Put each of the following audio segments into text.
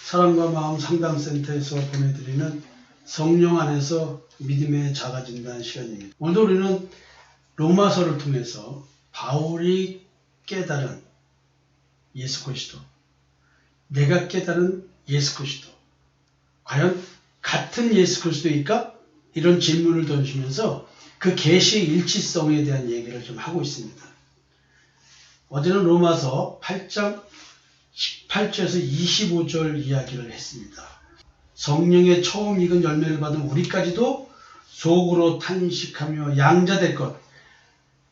사랑과 마음 상담센터에서 보내드리는 성령 안에서 믿음의 자가진단 시간입니다. 오늘도 우리는 로마서를 통해서 바울이 깨달은 예수 그리스도, 내가 깨달은 예수 그리스도, 과연 같은 예수 그리스도일까? 이런 질문을 던지면서 그 계시의 일치성에 대한 얘기를 좀 하고 있습니다. 어제는 로마서 8장 18절에서 25절 이야기를 했습니다. 성령의 처음 익은 열매를 받은 우리까지도 속으로 탄식하며 양자될 것,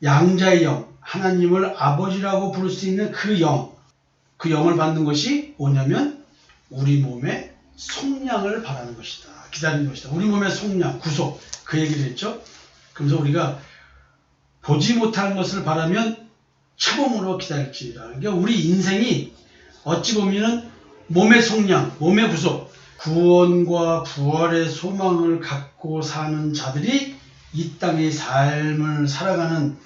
양자의 영, 하나님을 아버지라고 부를 수 있는 그 영을 받는 것이 뭐냐면 우리 몸의 속량을 바라는 것이다. 기다리는 것이다. 우리 몸의 속량, 구속, 그 얘기를 했죠. 그래서 우리가 보지 못하는 것을 바라면 참음으로 기다릴지니라. 그러니까 우리 인생이 어찌 보면 몸의 속량, 몸의 구속, 구원과 부활의 소망을 갖고 사는 자들이 이 땅의 삶을 살아가는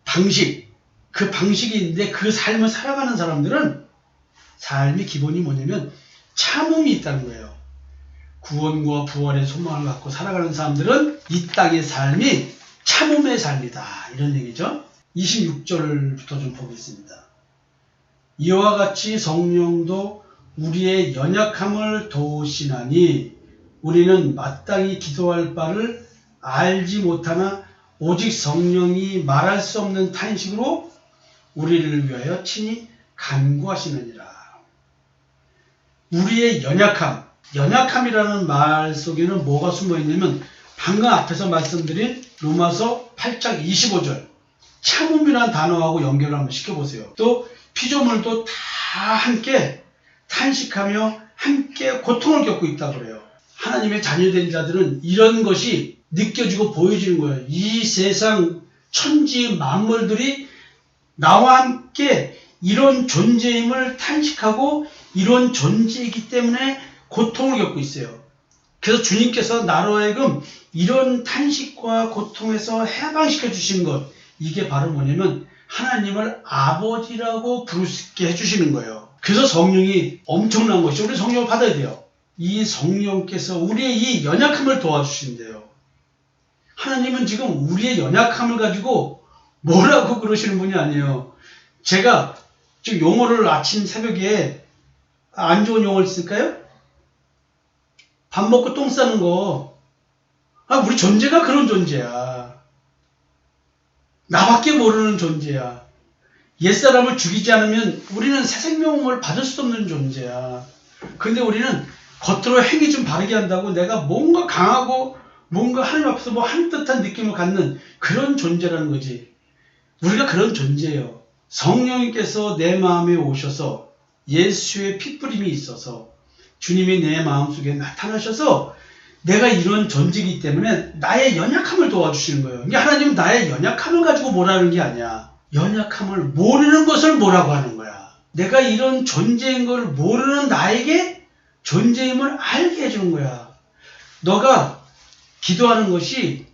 방식, 그 방식이 있는데 그 삶을 살아가는 사람들은 삶의 기본이 뭐냐면 참음이 있다는 거예요. 구원과 부활의 소망을 갖고 살아가는 사람들은 이 땅의 삶이 참음의 삶이다. 이런 얘기죠. 26절부터 좀 보겠습니다. 이와 같이 성령도 우리의 연약함을 도우시나니 우리는 마땅히 기도할 바를 알지 못하나 오직 성령이 말할 수 없는 탄식으로 우리를 위하여 친히 간구하시느니라. 우리의 연약함이라는 말 속에는 뭐가 숨어있냐면 방금 앞에서 말씀드린 로마서 8장 25절 참음이라는 단어하고 연결을 한번 시켜보세요. 또 피조물도 다 함께 탄식하며 함께 고통을 겪고 있다고 그래요. 하나님의 자녀된 자들은 이런 것이 느껴지고 보여지는 거예요. 이 세상 천지 만물들이 나와 함께 이런 존재임을 탄식하고 이런 존재이기 때문에 고통을 겪고 있어요. 그래서 주님께서 나로 하여금 이런 탄식과 고통에서 해방시켜 주신 것, 이게 바로 뭐냐면 하나님을 아버지라고 부를 수 있게 해주시는 거예요. 그래서 성령이 엄청난 것이 우리 성령을 받아야 돼요. 이 성령께서 우리의 이 연약함을 도와주신대요. 하나님은 지금 우리의 연약함을 가지고 뭐라고 그러시는 분이 아니에요. 제가 지금 용어를 아침 새벽에 안 좋은 용어를 쓸까요? 밥 먹고 똥 싸는 거. 우리 존재가 그런 존재야. 나밖에 모르는 존재야. 옛사람을 죽이지 않으면 우리는 새 생명을 받을 수 없는 존재야. 근데 우리는 겉으로 행위 좀 바르게 한다고 내가 뭔가 강하고 뭔가 하나님 앞에서 뭐 한 듯한 느낌을 갖는 그런 존재라는 거지. 우리가 그런 존재예요. 성령님께서 내 마음에 오셔서 예수의 핏부림이 있어서 주님이 내 마음속에 나타나셔서 내가 이런 존재이기 때문에 나의 연약함을 도와주시는 거예요. 그러니까 하나님은 나의 연약함을 가지고 뭐라는 게 아니야. 연약함을 모르는 것을 뭐라고 하는 거야. 내가 이런 존재인 걸 모르는 나에게 존재임을 알게 해주는 거야. 너가 기도하는 것이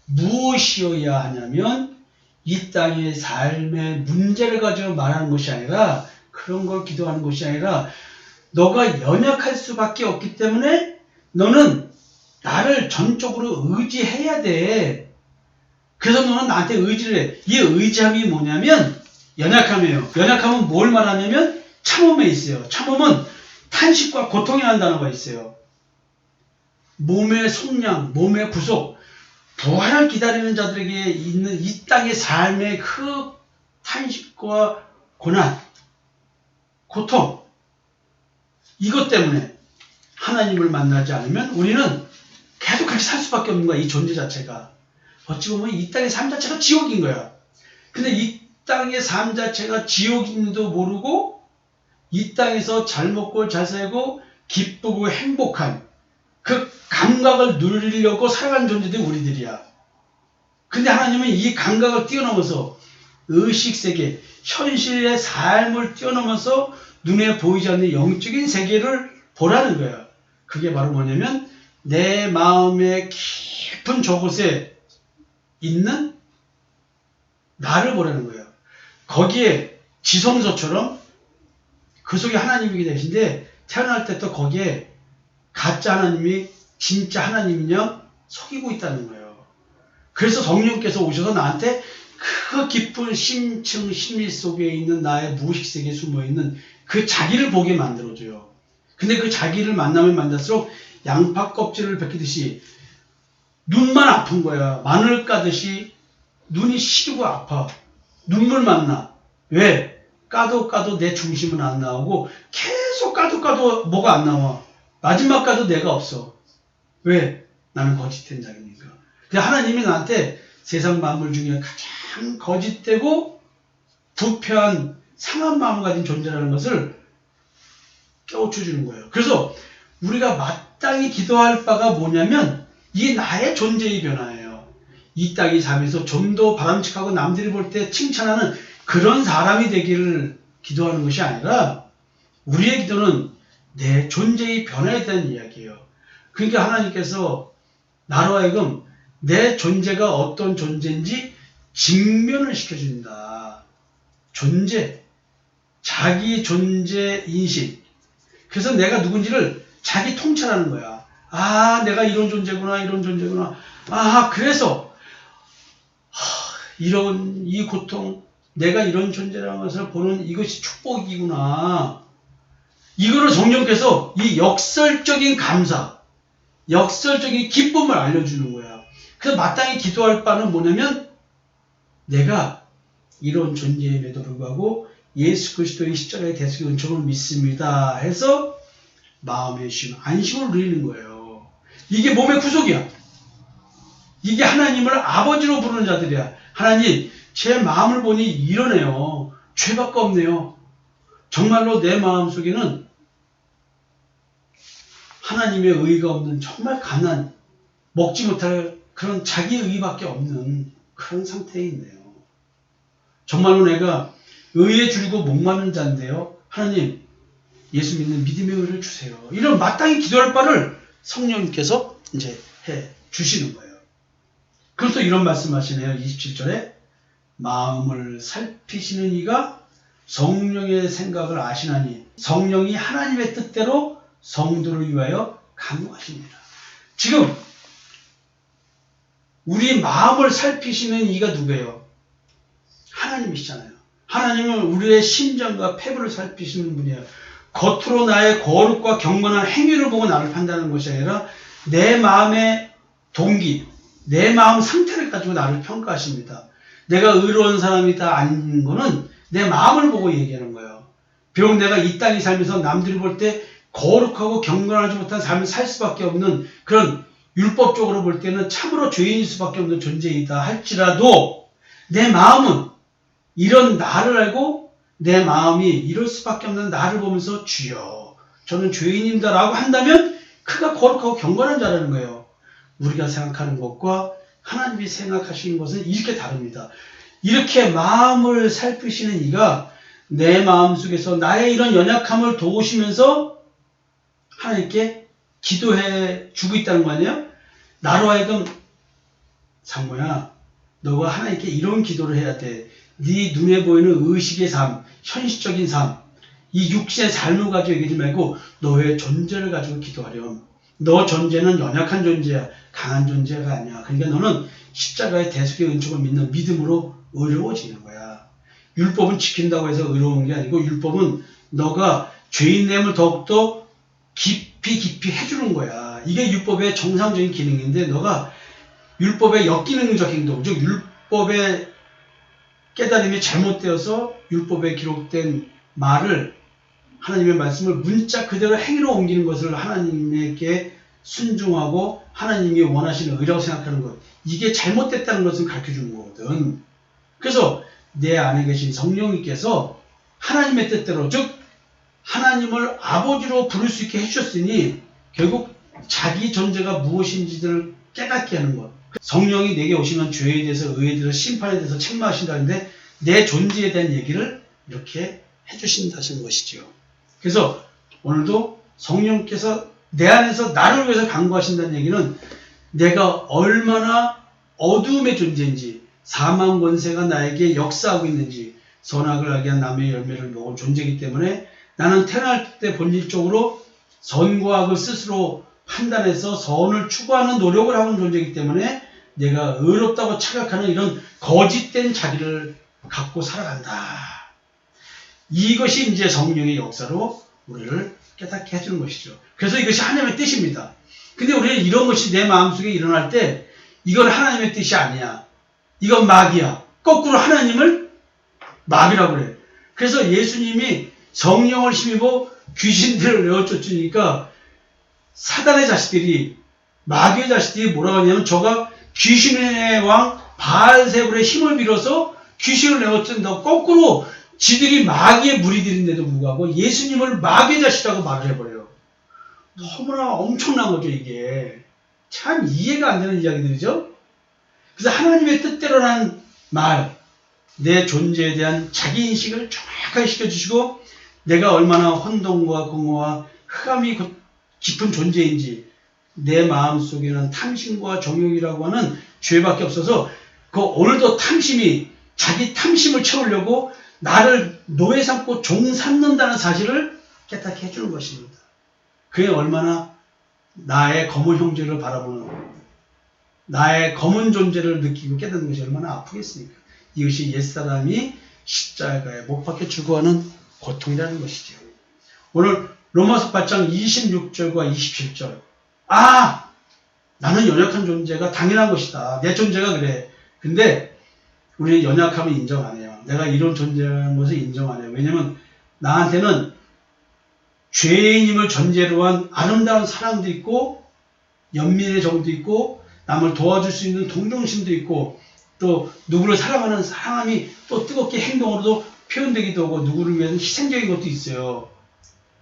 무엇이어야 하냐면 이 땅의 삶의 문제를 가지고 말하는 것이 아니라 그런 걸 기도하는 것이 아니라 너가 연약할 수밖에 없기 때문에 너는 나를 전적으로 의지해야 돼. 그래서 너는 나한테 의지를 해. 이 의지함이 뭐냐면 연약함이에요. 연약함은 뭘 말하냐면 참음에 있어요. 참음은 탄식과 고통이라는 단어가 있어요. 몸의 속량, 몸의 구속, 부활을 기다리는 자들에게 있는 이 땅의 삶의 그 탄식과 고난, 고통, 이것 때문에 하나님을 만나지 않으면 우리는 계속 그렇게 살 수밖에 없는 거야. 이 존재 자체가. 어찌 보면 이 땅의 삶 자체가 지옥인 거야. 근데 이 땅의 삶 자체가 지옥인지도 모르고 이 땅에서 잘 먹고 잘 살고 기쁘고 행복한 그 감각을 누리려고 살아가는 존재들이 우리들이야. 근데 하나님은 이 감각을 뛰어넘어서 의식세계, 현실의 삶을 뛰어넘어서 눈에 보이지 않는 영적인 세계를 보라는 거야. 그게 바로 뭐냐면 내 마음의 깊은 저곳에 있는 나를 보라는 거예요. 거기에 지성소처럼 그 속에 하나님이 계신데 태어날 때부터 거기에 가짜 하나님이 진짜 하나님이냐 속이고 있다는 거예요. 그래서 성령께서 오셔서 나한테 그 깊은 심층 심리 속에 있는 나의 무의식 세계에 숨어있는 그 자기를 보게 만들어줘요. 근데 그 자기를 만나면 만날수록 양파 껍질을 벗기듯이 눈만 아픈 거야. 마늘 까듯이 눈이 시리고 아파. 눈물만 나. 왜? 까도 내 중심은 안 나오고 계속 까도 뭐가 안 나와. 마지막 까도 내가 없어. 왜? 나는 거짓된 자기니까. 근데 하나님이 나한테 세상 만물 중에 가장 거짓되고 부패한 상한 마음을 가진 존재라는 것을 깨우쳐 주는 거예요. 그래서 우리가 마땅히 기도할 바가 뭐냐면 이게 나의 존재의 변화예요. 이 땅이 살면서 좀 더 바람직하고 남들이 볼 때 칭찬하는 그런 사람이 되기를 기도하는 것이 아니라 우리의 기도는 내 존재의 변화에 대한 이야기예요. 그러니까 하나님께서 나로 하여금 내 존재가 어떤 존재인지 직면을 시켜준다. 존재, 자기 존재 인식. 그래서 내가 누군지를 자기 통찰하는 거야. 아, 내가 이런 존재구나, 이런 존재구나. 아, 그래서 이런 이 고통, 내가 이런 존재라는 것을 보는 이것이 축복이구나. 이거를 성령께서 이 역설적인 감사, 역설적인 기쁨을 알려주는 거야. 그래서 마땅히 기도할 바는 뭐냐면 내가 이런 존재임에도 불구하고 예수 그리스도의 십자가의 대속의 은총을 믿습니다 해서 마음의 쉼, 안식을 누리는 거예요. 이게 몸의 구속이야. 이게 하나님을 아버지로 부르는 자들이야. 하나님, 제 마음을 보니 이러네요. 죄밖에 없네요. 정말로 내 마음속에는 하나님의 의가 없는 정말 가난, 먹지 못할 그런 자기 의밖에 없는 그런 상태에 있네요. 정말로 내가 의에 줄이고 목마른 자인데요. 하나님, 예수 믿는 믿음의 의를 주세요. 이런 마땅히 기도할 바를 성령님께서 이제 해 주시는 거예요. 그래서 이런 말씀하시네요. 27절에 마음을 살피시는 이가 성령의 생각을 아시나니 성령이 하나님의 뜻대로 성도를 위하여 간구하십니다. 지금 우리 마음을 살피시는 이가 누구예요? 하나님이시잖아요. 하나님은 우리의 심정과 패부를 살피시는 분이에요. 겉으로 나의 거룩과 경건한 행위를 보고 나를 판단하는 것이 아니라 내 마음의 동기, 내 마음 상태를 가지고 나를 평가하십니다. 내가 의로운 사람이다 아닌 거는 내 마음을 보고 얘기하는 거예요. 비록 내가 이 땅에 살면서 남들이 볼 때 거룩하고 경건하지 못한 삶을 살 수밖에 없는 그런 율법적으로 볼 때는 참으로 죄인일 수밖에 없는 존재이다 할지라도 내 마음은 이런 나를 알고 내 마음이 이럴 수밖에 없는 나를 보면서 주여 저는 죄인입니다 라고 한다면 그가 거룩하고 경건한 자라는 거예요. 우리가 생각하는 것과 하나님이 생각하시는 것은 이렇게 다릅니다. 이렇게 마음을 살피시는 이가 내 마음속에서 나의 이런 연약함을 도우시면서 하나님께 기도해 주고 있다는 거 아니에요? 나로 하여금 상모야 너가 하나님께 이런 기도를 해야 돼. 네 눈에 보이는 의식의 삶, 현실적인 삶, 이 육신의 삶을 가지고 얘기하지 말고 너의 존재를 가지고 기도하렴. 너 존재는 연약한 존재야. 강한 존재가 아니야. 그러니까 너는 십자가의 대속의 은총을 믿는 믿음으로 의로워지는 거야. 율법은 지킨다고 해서 의로운 게 아니고 율법은 너가 죄인됨을 더욱더 깊이 해주는 거야. 이게 율법의 정상적인 기능인데 너가 율법의 역기능적 행동, 즉 율법의 깨달음이 잘못되어서 율법에 기록된 말을 하나님의 말씀을 문자 그대로 행위로 옮기는 것을 하나님에게 순종하고 하나님이 원하시는 의라고 생각하는 것. 이게 잘못됐다는 것을 가르쳐주는 거거든. 그래서 내 안에 계신 성령님께서 하나님의 뜻대로 즉 하나님을 아버지로 부를 수 있게 해주셨으니 결국 자기 존재가 무엇인지를 깨닫게 하는 것. 성령이 내게 오시면 죄에 대해서 의에 대해서 심판에 대해서 책망하신다는데 내 존재에 대한 얘기를 이렇게 해주신다는 것이죠. 그래서 오늘도 성령께서 내 안에서 나를 위해서 간구하신다는 얘기는 내가 얼마나 어두움의 존재인지 사망 권세가 나에게 역사하고 있는지 선악을 알게 한 나무의 열매를 먹은 존재이기 때문에 나는 태어날 때 본질적으로 선과 악을 스스로 판단해서 선을 추구하는 노력을 하는 존재이기 때문에 내가 의롭다고 착각하는 이런 거짓된 자기를 갖고 살아간다. 이것이 이제 성령의 역사로 우리를 깨닫게 해주는 것이죠. 그래서 이것이 하나님의 뜻입니다. 근데 우리는 이런 것이 내 마음속에 일어날 때 이건 하나님의 뜻이 아니야. 이건 마귀야. 거꾸로 하나님을 마귀라고 그래. 그래서 예수님이 성령을 힘입어 귀신들을 내어쫓으니까 사단의 자식들이, 마귀의 자식들이 뭐라고 하냐면 저가 귀신의 왕 바알세불의 힘을 빌어서 귀신을 내어쫓는다고 거꾸로 지들이 마귀의 무리들인데도 불구하고 예수님을 마귀의 자식이라고 말을 해버려요. 너무나 엄청난 거죠, 이게. 참 이해가 안 되는 이야기들이죠. 그래서 하나님의 뜻대로라는 말, 내 존재에 대한 자기인식을 정확하게 시켜주시고 내가 얼마나 혼돈과 공허와 흑암이 깊은 존재인지, 내 마음속에는 탐심과 정욕이라고 하는 죄밖에 없어서 그 오늘도 탐심이 자기 탐심을 채우려고 나를 노예 삼고 종 삼는다는 사실을 깨닫게 해주는 것입니다. 그게 얼마나 나의 검은 형제를 바라보는, 나의 검은 존재를 느끼고 깨닫는 것이 얼마나 아프겠습니까? 이것이 옛사람이 십자가에 못 박혀 죽어가는 고통이라는 것이죠. 오늘 로마서 8장 26절과 27절. 아! 나는 연약한 존재가 당연한 것이다. 내 존재가 그래. 근데 우리는 연약함을 인정 안 해요. 내가 이런 존재라는 것을 인정 안 해요. 왜냐면 나한테는 죄인임을 전제로 한 아름다운 사랑도 있고 연민의 정도 있고 남을 도와줄 수 있는 동정심도 있고 또 누구를 사랑하는 사랑함이 또 뜨겁게 행동으로도 표현되기도 하고 누구를 위해서 희생적인 것도 있어요.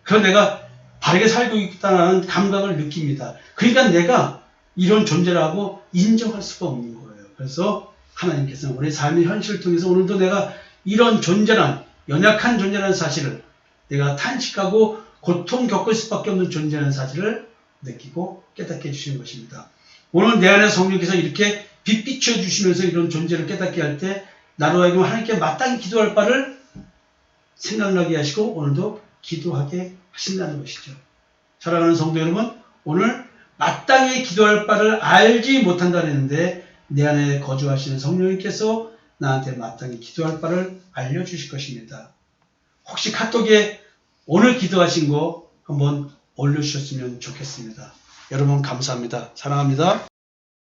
그래서 내가 바르게 살고 있다는 감각을 느낍니다. 그러니까 내가 이런 존재라고 인정할 수가 없는 거예요. 그래서 하나님께서는 우리 삶의 현실을 통해서 오늘도 내가 이런 존재란, 연약한 존재라는 사실을, 내가 탄식하고 고통 겪을 수밖에 없는 존재라는 사실을 느끼고 깨닫게 해주시는 것입니다. 오늘 내 안에 성령께서 이렇게 빛 비춰주시면서 이런 존재를 깨닫게 할 때 나로 하여금 하나님께 마땅히 기도할 바를 생각나게 하시고 오늘도 기도하게 하신다는 것이죠. 사랑하는 성도 여러분, 오늘 마땅히 기도할 바를 알지 못한다 했는데 내 안에 거주하시는 성령님께서 나한테 마땅히 기도할 바를 알려주실 것입니다. 혹시 카톡에 오늘 기도하신 거 한번 올려주셨으면 좋겠습니다. 여러분 감사합니다. 사랑합니다.